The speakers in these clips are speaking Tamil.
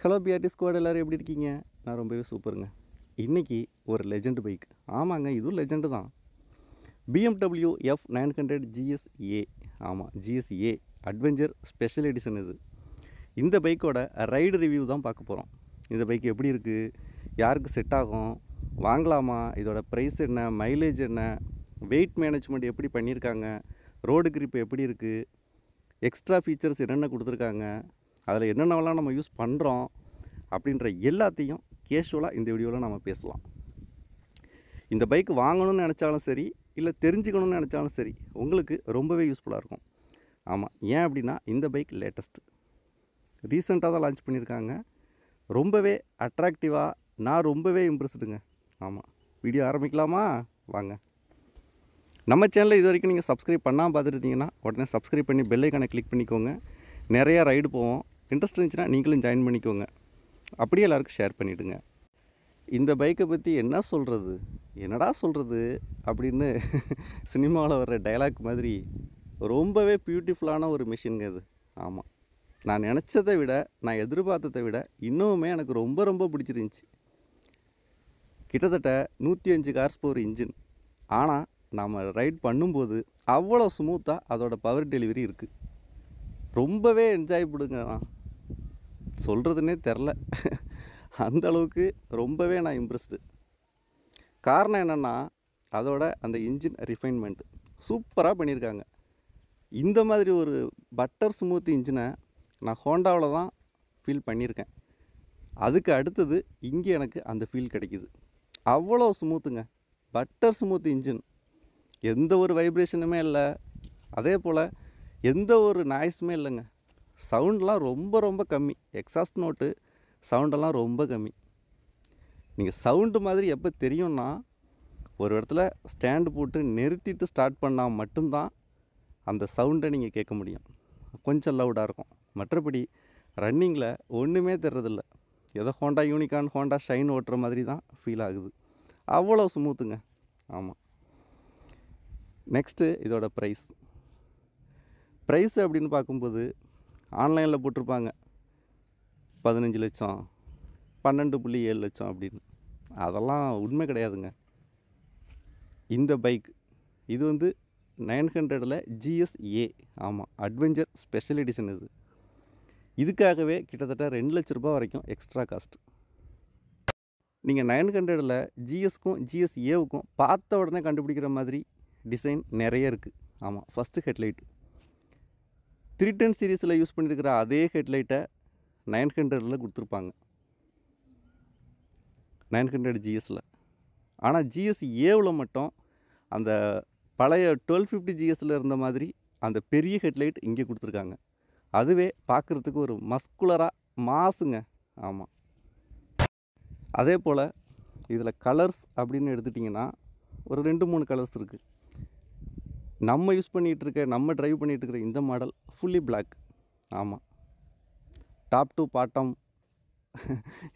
ஹலோ பிஆர்டி ஸ்குவாட், எல்லோரும் எப்படி இருக்கீங்க? நான் ரொம்பவே சூப்பருங்க. இன்றைக்கி ஒரு லெஜெண்ட் பைக். ஆமாங்க, இதுவும் லெஜெண்டு தான். BMW F900 GSA. ஆமாம், GSA அட்வென்ச்சர் ஸ்பெஷல் எடிஷன் இது. இந்த பைக்கோட ரைடு ரிவ்யூ தான் பார்க்க போகிறோம். இந்த பைக் எப்படி இருக்குது, யாருக்கு செட் ஆகும், வாங்கலாமா, இதோட ப்ரைஸ் என்ன, மைலேஜ் என்ன, வெயிட் மேனேஜ்மெண்ட் எப்படி பண்ணியிருக்காங்க, ரோடு கிரிப் எப்படி இருக்குது, எக்ஸ்ட்ரா ஃபீச்சர்ஸ் என்னென்ன கொடுத்துருக்காங்க, அதில் என்னென்னலாம் நம்ம யூஸ் பண்ணுறோம் அப்படின்ற எல்லாத்தையும் கேஷுவலாக இந்த வீடியோவில் நம்ம பேசலாம். இந்த பைக் வாங்கணும்னு நினச்சாலும் சரி, இல்லை தெரிஞ்சுக்கணும்னு நினச்சாலும் சரி, உங்களுக்கு ரொம்பவே யூஸ்ஃபுல்லாக இருக்கும். ஆமாம், ஏன் அப்படின்னா இந்த பைக் லேட்டஸ்ட்டு, ரீசெண்டாக தான் லான்ச் பண்ணியிருக்காங்க. ரொம்பவே அட்ராக்டிவாக, நான் ரொம்பவே இம்ப்ரெஸ்டுங்க. ஆமாம், வீடியோ ஆரம்பிக்கலாமா? வாங்க. நம்ம சேனலில் இது வரைக்கும் நீங்கள் சப்ஸ்கிரைப் பண்ணாமல் பார்த்துருந்தீங்கன்னா உடனே சப்ஸ்கிரைப் பண்ணி பெல் ஐக்கானை கிளிக் பண்ணிக்கோங்க. நிறையா ரைடு போவோம். இன்ட்ரெஸ்ட் இருந்துச்சுன்னா நீங்களும் ஜாயின் பண்ணிக்கோங்க. அப்படியே எல்லாருக்கும் ஷேர் பண்ணிவிடுங்க. இந்த பைக்கை பற்றி என்ன சொல்கிறது, என்னடா சொல்கிறது அப்படின்னு சினிமாவில் வர்ற டைலாக் மாதிரி ரொம்பவே பியூட்டிஃபுல்லான ஒரு மிஷினுங்க இது. ஆமாம், நான் நினச்சதை விட, நான் எதிர்பார்த்ததை விட இன்னுமே எனக்கு ரொம்ப ரொம்ப பிடிச்சிருந்துச்சி. கிட்டத்தட்ட 105 ஹார்ஸ் இன்ஜின். ஆனால் நம்ம ரைட் பண்ணும்போது அவ்வளோ ஸ்மூத்தாக அதோட பவர் டெலிவரி இருக்குது. ரொம்பவே என்ஜாய் பண்ணுங்க. சொல்கிறதுனே தெரில, அந்த அளவுக்கு ரொம்பவே நான் இம்ப்ரெஸ்டு. காரணம் என்னென்னா அதோட அந்த இன்ஜின் ரிஃபைன்மெண்ட் சூப்பராக பண்ணியிருக்காங்க. இந்த மாதிரி ஒரு பட்டர் ஸ்மூத் இன்ஜினை நான் ஹோண்டாவில் தான் ஃபீல் பண்ணியிருக்கேன். அதுக்கு அடுத்தது இங்கே எனக்கு அந்த ஃபீல் கிடைக்கிது. அவ்வளோ ஸ்மூத்துங்க, பட்டர் ஸ்மூத் இன்ஜின். எந்த ஒரு வைப்ரேஷனுமே இல்லை, அதே போல் எந்த ஒரு நாய்ஸுமே இல்லைங்க. சவுண்டெலாம் ரொம்ப ரொம்ப கம்மி. எக்ஸாஸ்ட் நோட்டு சவுண்டெல்லாம் ரொம்ப கம்மி. நீங்கள் சவுண்டு மாதிரி எப்போ தெரியும்னா, ஒரு இடத்துல ஸ்டாண்டு போட்டு நிறுத்திட்டு ஸ்டார்ட் பண்ணால் மட்டும்தான் அந்த சவுண்டை நீங்கள் கேட்க முடியும். கொஞ்சம் லவுடாக இருக்கும். மற்றபடி ரன்னிங்கில் ஒன்றுமே தெரிறதில்ல. ஏதோ ஹோண்டா யூனிகார்ன், ஹோண்டா ஷைன் ஓட்டுற மாதிரி தான் ஃபீல் ஆகுது. அவ்வளோ ஸ்மூத்துங்க. ஆமாம். நெக்ஸ்ட்டு இதோட ப்ரைஸ் அப்படின்னு பார்க்கும்போது ஆன்லைனில் போட்டிருப்பாங்க 15 லட்சம், 12.7 லட்சம் அப்படின்னு. அதெல்லாம் உண்மை கிடையாதுங்க. இந்த பைக் இது வந்து 900ல் GSA. ஆமாம், அட்வென்ச்சர் ஸ்பெஷல் எடிஷன் இது. இதுக்காகவே கிட்டத்தட்ட 2 லட்ச ரூபா வரைக்கும் எக்ஸ்ட்ரா காஸ்ட். நீங்கள் 900ல் GSக்கும் GSAவுக்கும் பார்த்த உடனே கண்டுபிடிக்கிற மாதிரி டிசைன் நிறைய இருக்குது. ஆமாம், ஃபஸ்ட்டு ஹெட்லைட் 310 சீரீஸில் யூஸ் பண்ணியிருக்கிற அதே ஹெட்லைட்டை 900ல் கொடுத்துருப்பாங்க, 900 GSல். ஆனால் GSAவில் மட்டும் அந்த பழைய 1250 GSல் இருந்த மாதிரி அந்த பெரிய ஹெட்லைட் இங்கே கொடுத்துருக்காங்க. அதுவே பார்க்குறதுக்கு ஒரு மஸ்குலராக மாசுங்க. ஆமாம். அதே போல் இதில் கலர்ஸ் அப்படின்னு எடுத்துட்டிங்கன்னா ஒரு 2-3 கலர்ஸ் இருக்குது. நம்ம யூஸ் பண்ணிகிட்ருக்க, நம்ம ட்ரைவ் பண்ணிகிட்ருக்கிற இந்த மாடல் ஃபுல்லி பிளாக். ஆமாம், டாப் டு பாட்டம்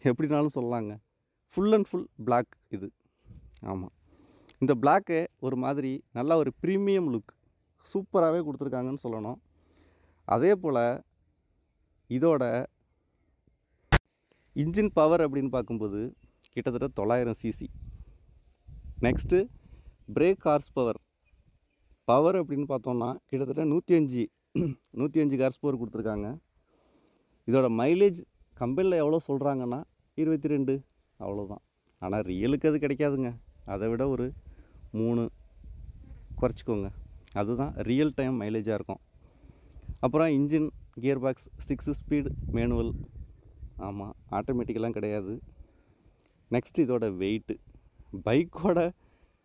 எப்படினாலும் சொல்லலாங்க. ஃபுல் அண்ட் ஃபுல் பிளாக் இது. ஆமாம், இந்த பிளாக்கு ஒரு மாதிரி நல்லா ஒரு ப்ரீமியம் லுக் சூப்பராகவே கொடுத்துருக்காங்கன்னு சொல்லணும். அதே போல் இதோட இன்ஜின் பவர் அப்படின்னு பார்க்கும்போது கிட்டத்தட்ட 900 cc. Next break horse power அப்படின்னு பார்த்தோம்னா கிட்டத்தட்ட 105 ஹார்ஸ் பவர் கொடுத்துருக்காங்க. இதோட மைலேஜ் கம்பெனியில் எவ்வளோ சொல்கிறாங்கன்னா 22, அவ்வளோதான். ஆனால் ரியலுக்கு அது கிடைக்காதுங்க. அதை விட ஒரு 3 குறைச்சிக்கோங்க, அதுதான் ரியல் டைம் மைலேஜாக இருக்கும். அப்புறம் engine, gear box 6 speed manual. ஆமாம், ஆட்டோமேட்டிக்கெல்லாம் கிடையாது. நெக்ஸ்ட் இதோட வெயிட்டு, பைக்கோட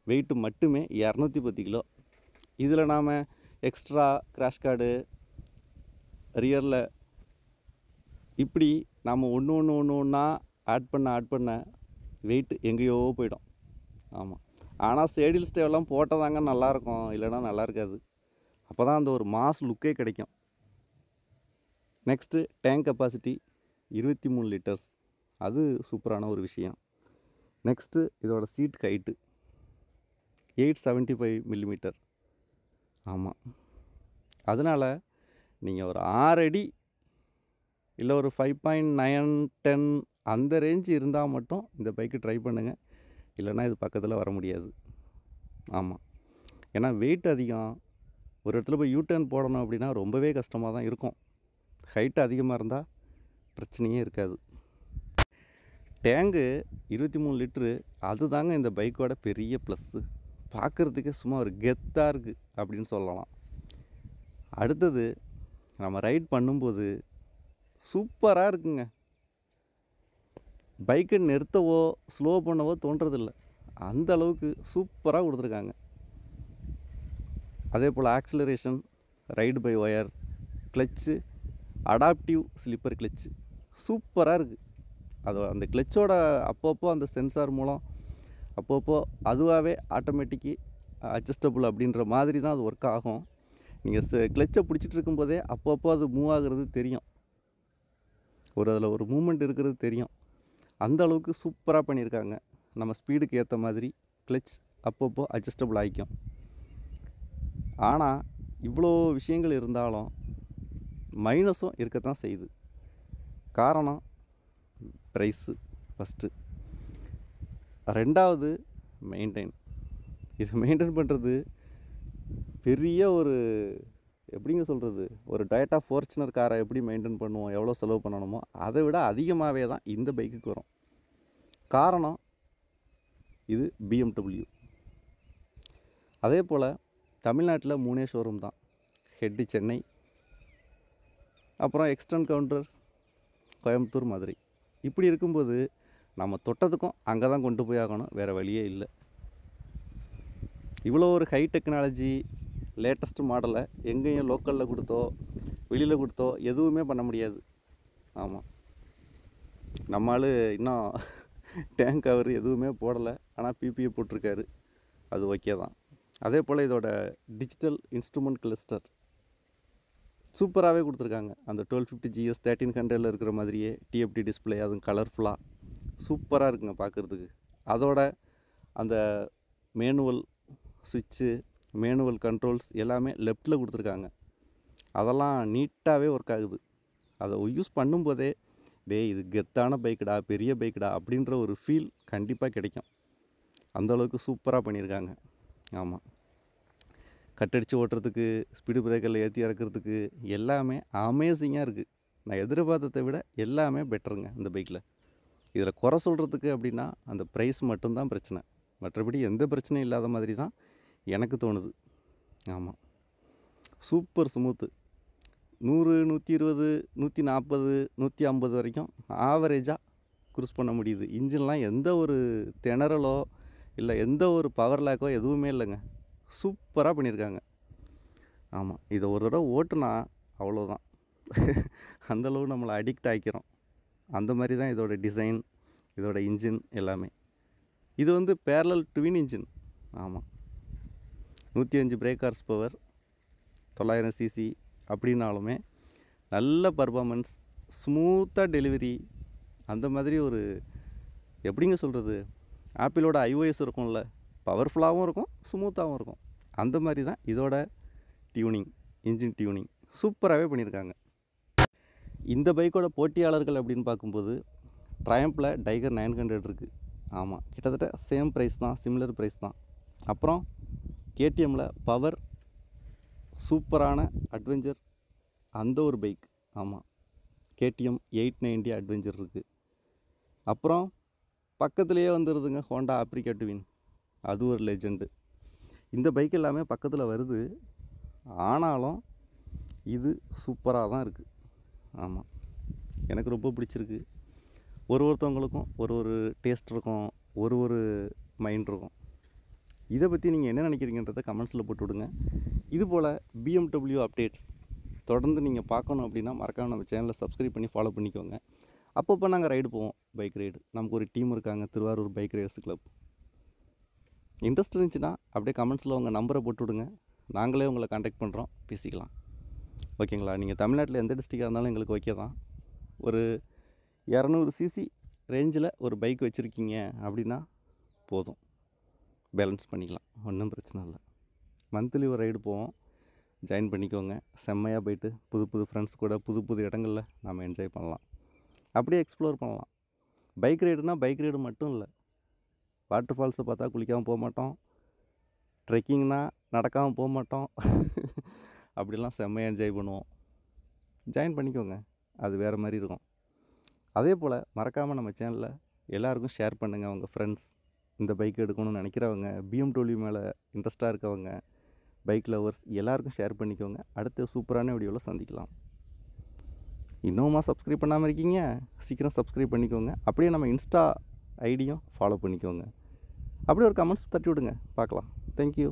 வெயிட்டு மட்டுமே 210 கிலோ. இதில் நாம் எக்ஸ்ட்ரா கிராஷ் கார்டு, ரியரில் இப்படி நாம் ஒன்றா ஆட் பண்ண வெயிட் எங்கேயோ போயிடும். ஆமாம், ஆனால் சேடில் ஸ்டேவெல்லாம் போட்டதாங்க நல்லாயிருக்கும், இல்லைனா நல்லா இருக்காது. அப்போ தான் அந்த ஒரு மாஸ் லுக்கே கிடைக்கும். Next tank capacity 23 litres. அது சூப்பரான ஒரு விஷயம். நெக்ஸ்ட்டு இதோட சீட் ஹைட்டு 875 மில்லிமீட்டர். ஆமாம், அதனால் நீங்கள் ஒரு 6 அடி இல்லை ஒரு 5.9 10 அந்த ரேஞ்சு இருந்தால் மட்டும் இந்த பைக்கு ட்ரை பண்ணுங்கள். இல்லைன்னா இது பக்கத்தில் வர முடியாது. ஆமாம், ஏன்னா வெயிட் அதிகம். ஒரு இடத்துல போய் யூடர்ன் போடணும் அப்படின்னா ரொம்பவே கஷ்டமாக தான் இருக்கும். ஹைட்டு அதிகமாக இருந்தால் பிரச்சனையே இருக்காது. டேங்கு 23 லிட்ரு, அதுதாங்க இந்த பைக்கோட பெரிய ப்ளஸ்ஸு. பார்க்குறதுக்கே சும்மா ஒரு கெத்தாக இருக்குது அப்படின்னு சொல்லலாம். அடுத்தது நம்ம ரைட் பண்ணும்போது சூப்பராக இருக்குங்க. பைக்கை நிறுத்தவோ ஸ்லோ பண்ணவோ தோன்றதில்லை, அந்த அளவுக்கு சூப்பராக கொடுத்துருக்காங்க. அதே போல் acceleration, ride by wire, clutch, adaptive slipper clutch சூப்பராக இருக்குது. அந்த கிளச்சோட அப்பப்போ அந்த சென்சார் மூலம் அப்பப்போ அதுவாகவே ஆட்டோமேட்டிக்கு அட்ஜஸ்டபுள் அப்படின்ற மாதிரி தான் அது ஒர்க் ஆகும். நீங்கள் கிளச்சை பிடிச்சிட்டு இருக்கும்போதே அப்பப்போ அது மூவ் ஆகுறது தெரியும். அதில் ஒரு மூமெண்ட் இருக்கிறது தெரியும். அந்த அளவுக்கு சூப்பராக பண்ணியிருக்காங்க. நம்ம ஸ்பீடுக்கு ஏற்ற மாதிரி கிளச் அப்பப்போ அட்ஜஸ்டபுள் ஆகிக்கும். ஆனால் இவ்வளோ விஷயங்கள் இருந்தாலும் மைனஸும் இருக்கத்தான் செய்யுது. காரணம் ப்ரைஸு ஃபஸ்ட்டு, ரெண்டாவது மெயின்டைன். இது மெயின்டைன் பண்ணுறது பெரிய ஒரு எப்படிங்க சொல்கிறது, ஒரு டொயோட்டா ஃபார்ச்சுனர் காரை எப்படி மெயின்டைன் பண்ணுவோம், எவ்வளோ செலவு பண்ணணுமோ அதை விட அதிகமாகவே தான் இந்த பைக்குக்கு வரும். காரணம் இது BMW. அதே போல் தமிழ்நாட்டில் 3 ஷோரூம் தான். ஹெட்டு சென்னை, அப்புறம் எக்ஸ்டர்ன் கவுண்டர் கோயம்புத்தூர், மதுரை. இப்படி இருக்கும்போது நம்ம தொட்டதுக்கும் அங்கே தான் கொண்டு போய் ஆகணும், வேறு வழியே இல்லை. இவ்வளோ ஒரு ஹை டெக்னாலஜி லேட்டஸ்ட்டு மாடலை எங்கேயும் லோக்கலில் கொடுத்தோ வெளியில் கொடுத்தோ எதுவுமே பண்ண முடியாது. ஆமாம், நம்மளால் இன்னும் டேங்க் கவர் எதுவுமே போடலை, ஆனால் PPA போட்டிருக்காரு, அது ஓகே தான். அதே போல் இதோட டிஜிட்டல் இன்ஸ்ட்ருமெண்ட் கிளஸ்டர் சூப்பராகவே கொடுத்துருக்காங்க. அந்த 1250 GS 1300 இருக்கிற மாதிரியே TFT டிஸ்பிளே, அதுவும் கலர்ஃபுல்லாக சூப்பராக இருக்குங்க பார்க்குறதுக்கு. அதோட அந்த மேனுவல் சுவிட்சு, மேனுவல் கண்ட்ரோல்ஸ் எல்லாமே லெஃப்ட்டில் கொடுத்துருக்காங்க. அதெல்லாம் நீட்டாகவே ஒர்க் ஆகுது. அதை யூஸ் பண்ணும்போதே இது கெத்தான பைக்குடா, பெரிய பைக்குடா அப்படின்ற ஒரு ஃபீல் கண்டிப்பாக கிடைக்கும். அந்தளவுக்கு சூப்பராக பண்ணியிருக்காங்க. ஆமாம், கட்டடிச்சு ஓட்டுறதுக்கு, ஸ்பீடு பிரேக்கரில் ஏற்றி இறக்கிறதுக்கு எல்லாமே அமேசிங்காக இருக்குது. நான் எதிர்பார்த்ததை விட எல்லாமே பெட்டருங்க இந்த பைக்கில். இதில் குறை சொல்கிறதுக்கு அப்படின்னா அந்த ப்ரைஸ் மட்டும்தான் பிரச்சனை. மற்றபடி எந்த பிரச்சனையும் இல்லாத மாதிரி தான் எனக்கு தோணுது. ஆமாம், சூப்பர் ஸ்மூத்து. 100, 120, 140, 150 வரைக்கும் ஆவரேஜாக க்ரூஸ் பண்ண முடியுது. இன்ஜின்லாம் எந்த ஒரு திணறலோ இல்லை எந்த ஒரு பவர் லேக்கோ எதுவுமே இல்லைங்க. சூப்பராக பண்ணியிருக்காங்க. ஆமாம், இதை ஒரு தடவை ஓட்டுனா அவ்வளோதான், அந்தளவு நம்மளை அடிக்ட் ஆகிக்கிறோம். அந்த மாதிரி தான் இதோட டிசைன், இதோட இன்ஜின் எல்லாமே. இது வந்து பேரலல் ட்வின் இன்ஜின். ஆமாம், 105 பிரேக் ஹார்ஸ் பவர், 900 cc அப்படின்னாலுமே நல்ல பர்ஃபார்மன்ஸ், ஸ்மூத்தாக டெலிவரி. அந்த மாதிரி ஒரு எப்படிங்க சொல்கிறது, ஆப்பிளோட iOS இருக்கும்ல, பவர்ஃபுல்லாகவும் இருக்கும், ஸ்மூத்தாகவும் இருக்கும். அந்த மாதிரி தான் இதோட டியூனிங், இன்ஜின் டியூனிங் சூப்பராகவே பண்ணியிருக்காங்க. இந்த பைக்கோட போட்டியாளர்கள் அப்படின்னு பார்க்கும்போது ட்ரையம்பில் டைகர் 900 இருக்குது. ஆமாம், கிட்டத்தட்ட சேம் ப்ரைஸ் தான், சிமிலர் ப்ரைஸ் தான். அப்புறம் KTMல பவர் சூப்பரான அட்வென்ச்சர் அந்த ஒரு பைக். ஆமாம், KTM 890 அட்வென்ச்சர் இருக்குது. அப்புறம் பக்கத்துலேயே வந்துடுதுங்க ஹோண்டா ஆப்ரிக்கா ட்வின், அது ஒரு லெஜெண்டு. இந்த பைக் எல்லாமே பக்கத்தில் வருது, ஆனாலும் இது சூப்பராக தான் இருக்குது. ஆமாம், எனக்கு ரொம்ப பிடிச்சிருக்கு. ஒருத்தவங்களுக்கும் ஒரு டேஸ்ட் இருக்கும், ஒரு மைண்ட் இருக்கும். இதை பற்றி நீங்கள் என்ன நினைக்கிறீங்கன்றதை கமெண்ட்ஸில் போட்டு விடுங்க. இதுபோல் BMW அப்டேட்ஸ் தொடர்ந்து நீங்கள் பார்க்கணும் அப்படின்னா மறக்காம நம்ம சேனலை சப்ஸ்கிரைப் பண்ணி ஃபாலோ பண்ணிக்கோங்க. அப்பப்போ நாங்கள் ரைடு போவோம், பைக் ரைடு. நமக்கு ஒரு டீம் இருக்காங்க, Thiruvarur bike riders club. Interest இருந்துச்சுன்னா அப்படியே கமெண்ட்ஸில் உங்கள் நம்பரை போட்டு விடுங்க, நாங்களே உங்களை கான்டாக்ட் பண்ணுறோம், பேசிக்கலாம். ஓகேங்களா? நீங்கள் தமிழ்நாட்டில் எந்த டிஸ்ட்ரிக்டாக இருந்தாலும் எங்களுக்கு ஓகே தான். ஒரு 200 cc ரேஞ்சில் ஒரு பைக் வச்சுருக்கீங்க அப்படின்னா போதும், பேலன்ஸ் பண்ணிக்கலாம், ஒன்றும் பிரச்சனை இல்லை. மந்த்லி ஒரு ரைடு போவோம், ஜாயின் பண்ணிக்கோங்க. செம்மையாக போயிட்டு புது புது ஃப்ரெண்ட்ஸ் கூட புது புது இடங்களில் நாம் என்ஜாய் பண்ணலாம். அப்படியே எக்ஸ்ப்ளோர் பண்ணலாம். பைக் ரைடுனால் பைக் ரைடு மட்டும் இல்லை, வாட்டர் ஃபால்ஸை பார்த்தா குளிக்காமல் போக மாட்டோம், ட்ரெக்கிங்னா நடக்காமல் போக மாட்டோம். அப்படிலாம் செம்மையாக என்ஜாய் பண்ணுவோம். ஜாயின் பண்ணிக்கோங்க, அது வேறு மாதிரி இருக்கும். அதே போல் மறக்காமல் நம்ம சேனலில் எல்லாருக்கும் ஷேர் பண்ணுங்கள். உங்கள் ஃப்ரெண்ட்ஸ் இந்த பைக் எடுக்கணும்னு நினைக்கிறவங்க, BMW மேலே இன்ட்ரெஸ்ட்டாக இருக்கவங்க, பைக் லவர்ஸ் எல்லாருக்கும் ஷேர் பண்ணிக்கோங்க. அடுத்த சூப்பரான வீடியோவில் சந்திக்கலாம். இன்னுமா சப்ஸ்கிரைப் பண்ணாமல் இருக்கீங்க? சீக்கிரம் சப்ஸ்கிரைப் பண்ணிக்கோங்க. அப்படியே நம்ம இன்ஸ்டா ஐடியும் ஃபாலோ பண்ணிக்கோங்க. அப்படியே ஒரு கமெண்ட்ஸ் தட்டி விடுங்க, பார்க்கலாம். தேங்க்யூ.